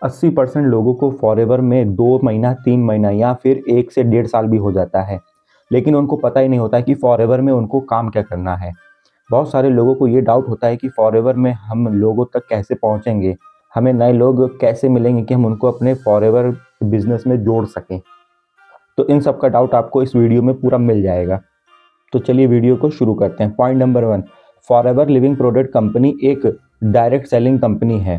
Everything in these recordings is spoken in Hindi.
80% लोगों को फॉरएवर में 2 महीना, 3 महीना या फिर 1 से 1.5 साल भी हो जाता है, लेकिन उनको पता ही नहीं होता कि फॉरएवर में उनको काम क्या करना है। बहुत सारे लोगों को ये डाउट होता है कि फॉरएवर में हम लोगों तक कैसे पहुँचेंगे, हमें नए लोग कैसे मिलेंगे कि हम उनको अपने फॉरएवर बिज़नेस में जोड़ सकें। तो इन सब का डाउट आपको इस वीडियो में पूरा मिल जाएगा। तो चलिए वीडियो को शुरू करते हैं। Point number 1, forever living product company एक डायरेक्ट सेलिंग कंपनी है।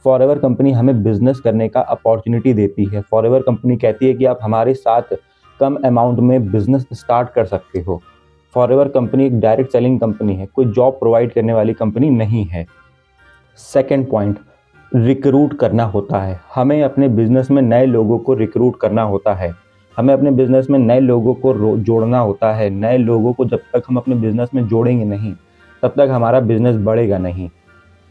फॉरएवर कंपनी हमें बिजनेस करने का अपॉर्चुनिटी देती है। फॉरएवर कंपनी कहती है कि आप हमारे साथ कम अमाउंट में बिजनेस स्टार्ट कर सकते हो। फॉरएवर कंपनी एक डायरेक्ट सेलिंग कंपनी है, कोई जॉब प्रोवाइड करने वाली कंपनी नहीं है। सेकेंड पॉइंट, रिक्रूट करना होता है। हमें अपने बिजनेस में नए लोगों को रिक्रूट करना होता है। हमें अपने बिजनेस में नए लोगों को जोड़ना होता है। नए लोगों को जब तक हम अपने बिजनेस में जोड़ेंगे नहीं, तब तक हमारा बिजनेस बढ़ेगा नहीं।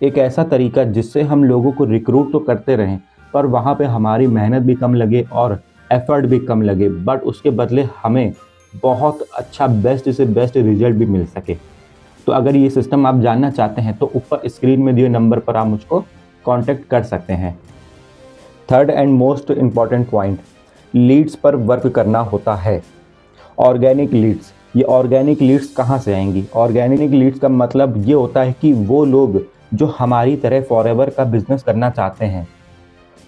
एक ऐसा तरीका जिससे हम लोगों को रिक्रूट तो करते रहें, पर वहाँ पे हमारी मेहनत भी कम लगे और एफर्ट भी कम लगे, बट उसके बदले हमें बहुत अच्छा बेस्ट से बेस्ट रिजल्ट भी मिल सके। तो अगर ये सिस्टम आप जानना चाहते हैं तो ऊपर स्क्रीन में दिए नंबर पर आप मुझको कांटेक्ट कर सकते हैं। Third and most important point, leads पर वर्क करना होता है। ऑर्गेनिक लीड्स, ये ऑर्गेनिक लीड्स कहाँ से आएंगी? ऑर्गेनिक लीड्स का मतलब ये होता है कि वो लोग जो हमारी तरह फॉरएवर का बिजनेस करना चाहते हैं,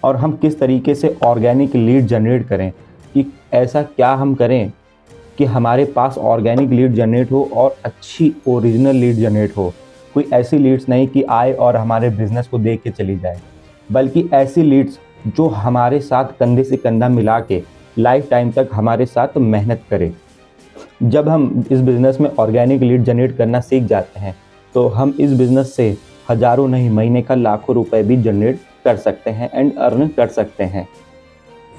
और हम किस तरीके से ऑर्गेनिक लीड जनरेट करें, कि ऐसा क्या हम करें कि हमारे पास ऑर्गेनिक लीड जनरेट हो और अच्छी ओरिजिनल लीड जनरेट हो। कोई ऐसी लीड्स नहीं कि आए और हमारे बिजनेस को देख के चली जाए, बल्कि ऐसी लीड्स जो हमारे साथ कंधे से कंधा मिला के लाइफ टाइम तक हमारे साथ मेहनत करे। जब हम इस बिज़नेस में ऑर्गेनिक लीड जनरेट करना सीख जाते हैं तो हम इस बिज़नेस से हज़ारों नहीं, महीने का लाखों रुपए भी जनरेट कर सकते हैं एंड अर्न कर सकते हैं।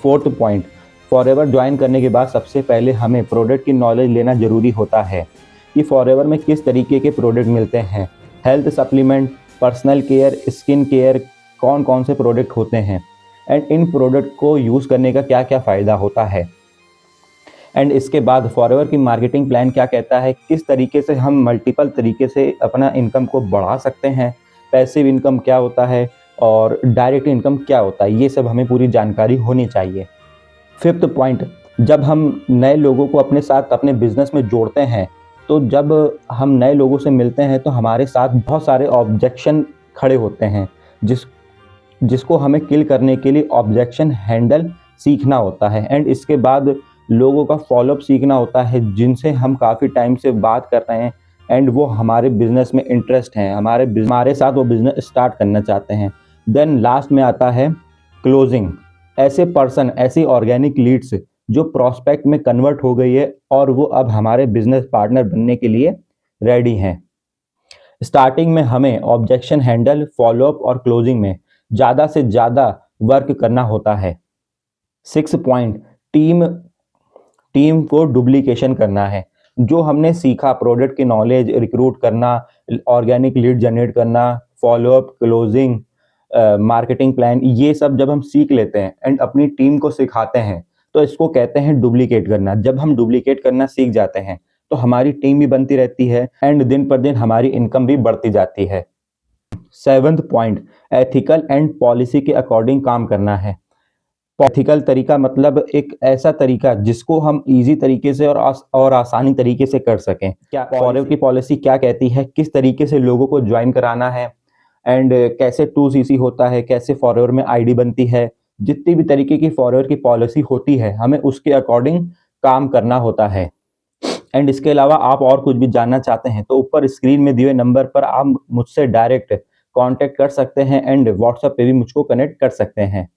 फोर्थ पॉइंट, फॉरएवर ज्वाइन करने के बाद सबसे पहले हमें प्रोडक्ट की नॉलेज लेना ज़रूरी होता है कि फॉरएवर में किस तरीके के प्रोडक्ट मिलते हैं। Health supplement, personal care, skin care, कौन कौन से प्रोडक्ट होते हैं एंड इन प्रोडक्ट को यूज़ करने का क्या क्या फ़ायदा होता है। एंड इसके बाद फॉरएवर की मार्केटिंग प्लान क्या कहता है, किस तरीके से हम मल्टीपल तरीके से अपना इनकम को बढ़ा सकते हैं, पैसिव इनकम क्या होता है और डायरेक्ट इनकम क्या होता है, ये सब हमें पूरी जानकारी होनी चाहिए। फिफ्थ पॉइंट, जब हम नए लोगों को अपने साथ अपने बिजनेस में जोड़ते हैं, तो जब हम नए लोगों से मिलते हैं तो हमारे साथ बहुत सारे ऑब्जेक्शन खड़े होते हैं, जिसको हमें किल करने के लिए ऑब्जेक्शन हैंडल सीखना होता है। एंड इसके बाद लोगों का फॉलोअप सीखना होता है जिनसे हम काफ़ी टाइम से बात कर रहे हैं एंड वो हमारे बिजनेस में इंटरेस्ट हैं, हमारे साथ वो बिजनेस स्टार्ट करना चाहते हैं। देन लास्ट में आता है क्लोजिंग। ऐसे पर्सन, ऐसी ऑर्गेनिक लीड्स जो प्रॉस्पेक्ट में कन्वर्ट हो गई है और वो अब हमारे बिजनेस पार्टनर बनने के लिए रेडी हैं। स्टार्टिंग में हमें ऑब्जेक्शन हैंडल, फॉलोअप और क्लोजिंग में ज़्यादा से ज़्यादा वर्क करना होता है। 6 पॉइंट, टीम को डुप्लीकेशन करना है। जो हमने सीखा, प्रोडक्ट की नॉलेज, रिक्रूट करना, ऑर्गेनिक लीड जनरेट करना, फॉलोअप, क्लोजिंग, मार्केटिंग प्लान, ये सब जब हम सीख लेते हैं एंड अपनी टीम को सिखाते हैं तो इसको कहते हैं डुप्लीकेट करना। जब हम डुप्लीकेट करना सीख जाते हैं तो हमारी टीम भी बनती रहती है एंड दिन पर दिन हमारी इनकम भी बढ़ती जाती है। 7th point, ethical and policy के अकॉर्डिंग काम करना है। एथिकल तरीका मतलब एक ऐसा तरीका जिसको हम इजी तरीके से और आसानी तरीके से कर सकें। क्या फॉरएवर की पॉलिसी क्या कहती है, किस तरीके से लोगों को ज्वाइन कराना है एंड कैसे 2CC होता है, कैसे फॉरएवर में आईडी बनती है, जितनी भी तरीके की फॉरएवर की पॉलिसी होती है हमें उसके अकॉर्डिंग काम करना होता है। एंड इसके अलावा आप और कुछ भी जानना चाहते हैं तो ऊपर स्क्रीन में दिए हुए नंबर पर आप मुझसे डायरेक्ट कांटेक्ट कर सकते हैं एंड व्हाट्सएप पे भी मुझको कनेक्ट कर सकते हैं।